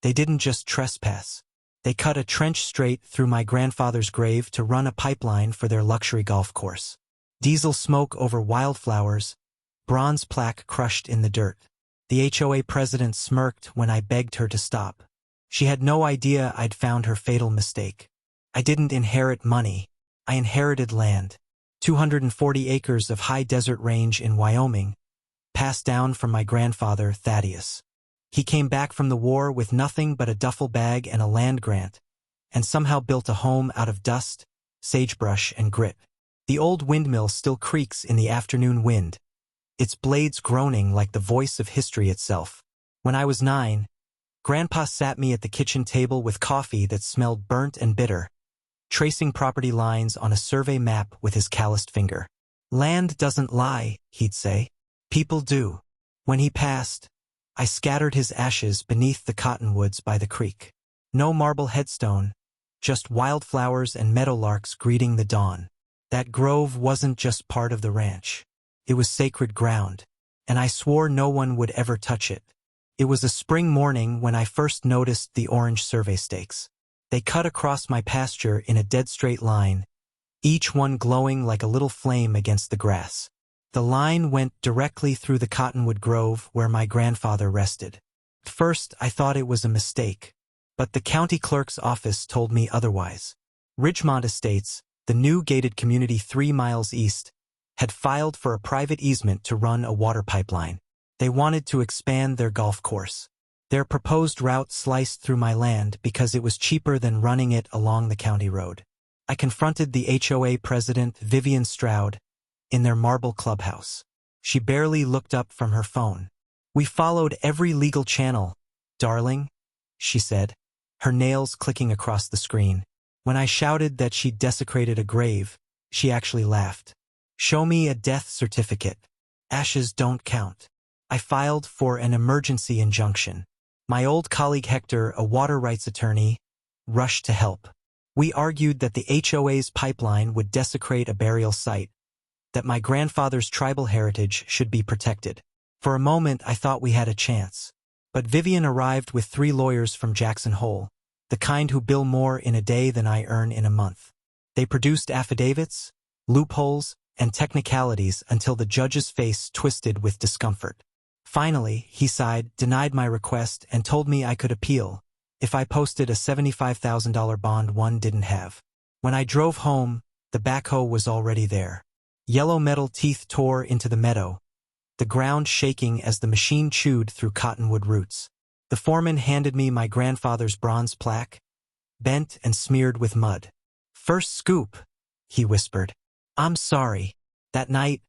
They didn't just trespass. They cut a trench straight through my grandfather's grave to run a pipeline for their luxury golf course. Diesel smoke over wildflowers, bronze plaque crushed in the dirt. The HOA president smirked when I begged her to stop. She had no idea I'd found her fatal mistake. I didn't inherit money. I inherited land. 240 acres of high desert range in Wyoming, passed down from my grandfather, Thaddeus. He came back from the war with nothing but a duffel bag and a land grant, and somehow built a home out of dust, sagebrush, and grit. The old windmill still creaks in the afternoon wind, its blades groaning like the voice of history itself. When I was 9, Grandpa sat me at the kitchen table with coffee that smelled burnt and bitter, tracing property lines on a survey map with his calloused finger. "Land doesn't lie," he'd say. "People do." When he passed, I scattered his ashes beneath the cottonwoods by the creek. No marble headstone, just wildflowers and meadowlarks greeting the dawn. That grove wasn't just part of the ranch. It was sacred ground, and I swore no one would ever touch it. It was a spring morning when I first noticed the orange survey stakes. They cut across my pasture in a dead straight line, each one glowing like a little flame against the grass. The line went directly through the cottonwood grove where my grandfather rested. At first, I thought it was a mistake, but the county clerk's office told me otherwise. Ridgemont Estates, the new gated community 3 miles east, had filed for a private easement to run a water pipeline. They wanted to expand their golf course. Their proposed route sliced through my land because it was cheaper than running it along the county road. I confronted the HOA president, Vivian Stroud, in their marble clubhouse. She barely looked up from her phone. "We followed every legal channel, darling," she said, her nails clicking across the screen. When I shouted that she'd desecrated a grave, she actually laughed. "Show me a death certificate. Ashes don't count." I filed for an emergency injunction. My old colleague Hector, a water rights attorney, rushed to help. We argued that the HOA's pipeline would desecrate a burial site, that my grandfather's tribal heritage should be protected. For a moment, I thought we had a chance. But Vivian arrived with 3 lawyers from Jackson Hole, the kind who bill more in a day than I earn in a month. They produced affidavits, loopholes, and technicalities until the judge's face twisted with discomfort. Finally, he sighed, denied my request, and told me I could appeal if I posted a $75,000 bond one didn't have. When I drove home, the backhoe was already there. Yellow metal teeth tore into the meadow, the ground shaking as the machine chewed through cottonwood roots. The foreman handed me my grandfather's bronze plaque, bent and smeared with mud. "First scoop," he whispered. "I'm sorry." That night,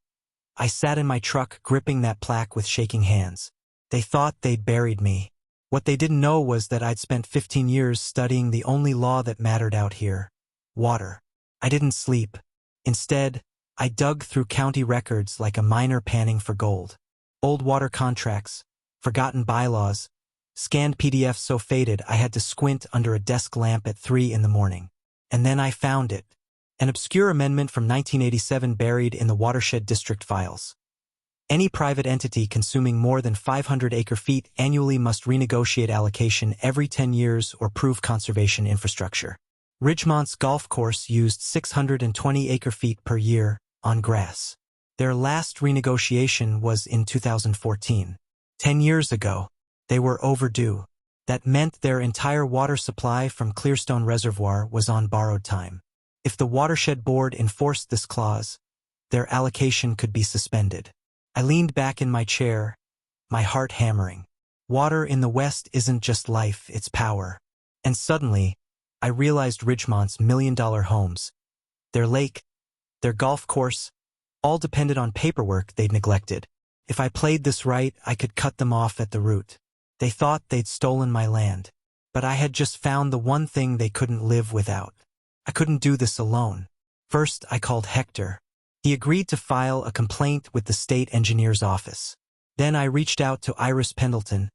I sat in my truck gripping that plaque with shaking hands. They thought they'd buried me. What they didn't know was that I'd spent 15 years studying the only law that mattered out here: water. I didn't sleep. Instead, I dug through county records like a miner panning for gold. Old water contracts, forgotten bylaws, scanned PDFs so faded I had to squint under a desk lamp at 3 in the morning. And then I found it. An obscure amendment from 1987 buried in the watershed district files. Any private entity consuming more than 500 acre-feet annually must renegotiate allocation every 10 years or prove conservation infrastructure. Ridgemont's golf course used 620 acre-feet per year on grass. Their last renegotiation was in 2014. 10 years ago, they were overdue. That meant their entire water supply from Clearstone Reservoir was on borrowed time. If the Watershed Board enforced this clause, their allocation could be suspended. I leaned back in my chair, my heart hammering. Water in the West isn't just life, it's power. And suddenly, I realized Ridgemont's million-dollar homes, their lake, their golf course, all depended on paperwork they'd neglected. If I played this right, I could cut them off at the root. They thought they'd stolen my land, but I had just found the one thing they couldn't live without. I couldn't do this alone. First, I called Hector. He agreed to file a complaint with the state engineer's office. Then I reached out to Iris Pendleton,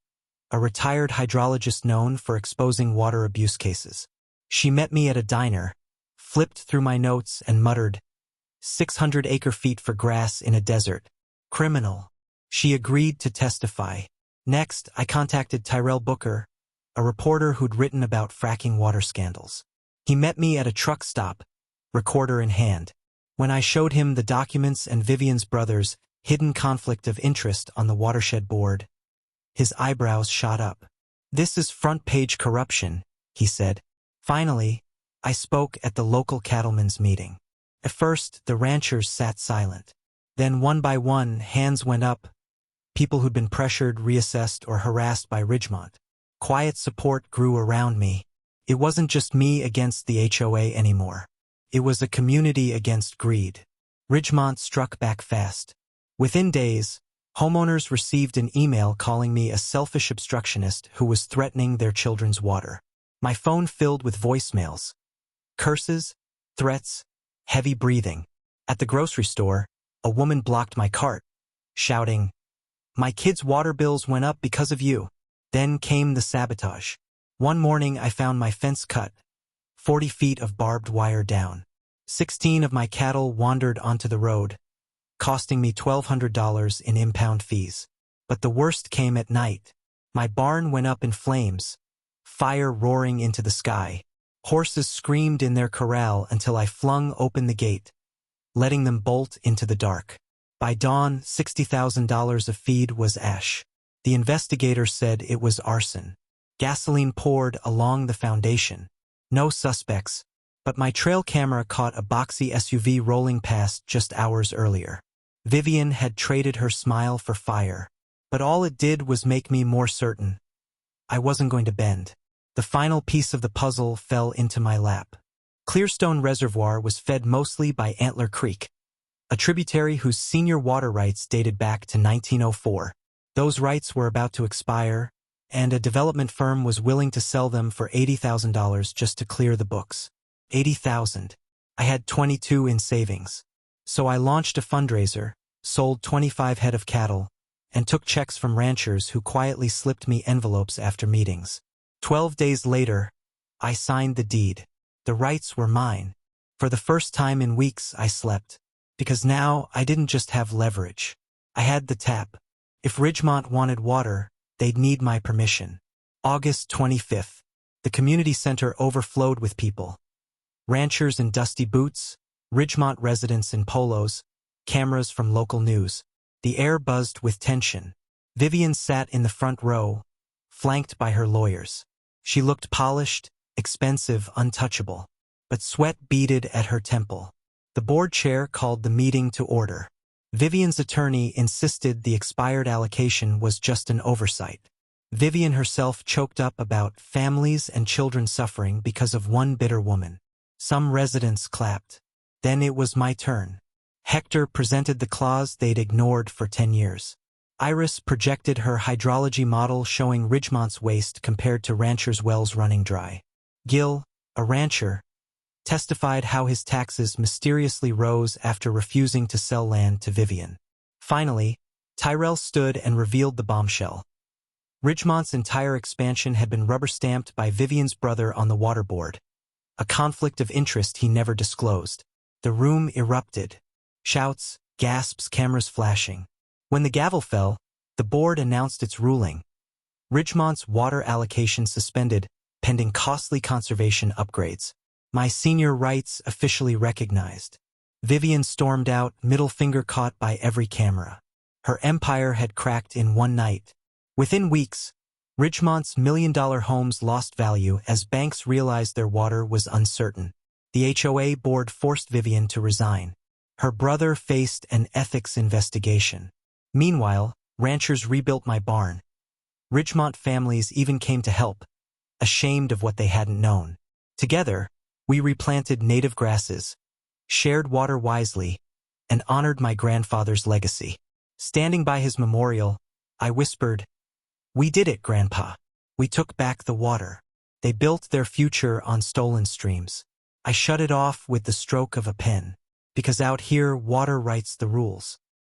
a retired hydrologist known for exposing water abuse cases. She met me at a diner, flipped through my notes, and muttered, 600 acre-feet for grass in a desert. Criminal. She agreed to testify. Next, I contacted Tyrell Booker, a reporter who'd written about fracking water scandals. He met me at a truck stop, recorder in hand. When I showed him the documents and Vivian's brother's hidden conflict of interest on the watershed board, his eyebrows shot up. "This is front-page corruption," he said. Finally, I spoke at the local cattlemen's meeting. At first, the ranchers sat silent. Then, one by one, hands went up. People who'd been pressured, reassessed, or harassed by Ridgemont. Quiet support grew around me. It wasn't just me against the HOA anymore. It was a community against greed. Ridgemont struck back fast. Within days, homeowners received an email calling me a selfish obstructionist who was threatening their children's water. My phone filled with voicemails. Curses, threats, heavy breathing. At the grocery store, a woman blocked my cart, shouting, "My kids' water bills went up because of you." Then came the sabotage. One morning I found my fence cut, 40 feet of barbed wire down. 16 of my cattle wandered onto the road, costing me $1,200 in impound fees. But the worst came at night. My barn went up in flames, fire roaring into the sky. Horses screamed in their corral until I flung open the gate, letting them bolt into the dark. By dawn, $60,000 of feed was ash. The investigator said it was arson. Gasoline poured along the foundation. No suspects, but my trail camera caught a boxy SUV rolling past just hours earlier. Vivian had traded her smile for fire, but all it did was make me more certain I wasn't going to bend. The final piece of the puzzle fell into my lap. Clearstone Reservoir was fed mostly by Antler Creek, a tributary whose senior water rights dated back to 1904. Those rights were about to expire, and a development firm was willing to sell them for $80,000 just to clear the books. $80,000. I had 22 in savings. So I launched a fundraiser, sold 25 head of cattle, and took checks from ranchers who quietly slipped me envelopes after meetings. 12 days later, I signed the deed. The rights were mine. For the first time in weeks, I slept. Because now, I didn't just have leverage. I had the tap. If Ridgemont wanted water, they'd need my permission. August 25th. The community center overflowed with people. Ranchers in dusty boots, Ridgemont residents in polos, cameras from local news. The air buzzed with tension. Vivian sat in the front row, flanked by her lawyers. She looked polished, expensive, untouchable, but sweat beaded at her temple. The board chair called the meeting to order. Vivian's attorney insisted the expired allocation was just an oversight. Vivian herself choked up about families and children suffering because of one bitter woman. Some residents clapped. Then it was my turn. Hector presented the clause they'd ignored for 10 years. Iris projected her hydrology model showing Ridgemont's waste compared to ranchers' wells running dry. Gil, a rancher, testified how his taxes mysteriously rose after refusing to sell land to Vivian. Finally, Tyrell stood and revealed the bombshell. Ridgemont's entire expansion had been rubber-stamped by Vivian's brother on the water board, a conflict of interest he never disclosed. The room erupted. Shouts, gasps, cameras flashing. When the gavel fell, the board announced its ruling. Ridgemont's water allocation suspended, pending costly conservation upgrades. My senior rights officially recognized. Vivian stormed out, middle finger caught by every camera. Her empire had cracked in one night. Within weeks, Ridgemont's million-dollar homes lost value as banks realized their water was uncertain. The HOA board forced Vivian to resign. Her brother faced an ethics investigation. Meanwhile, ranchers rebuilt my barn. Ridgemont families even came to help, ashamed of what they hadn't known. Together, we replanted native grasses, shared water wisely, and honored my grandfather's legacy. Standing by his memorial, I whispered, "We did it, Grandpa. We took back the water." They built their future on stolen streams. I shut it off with the stroke of a pen. Because out here, water writes the rules.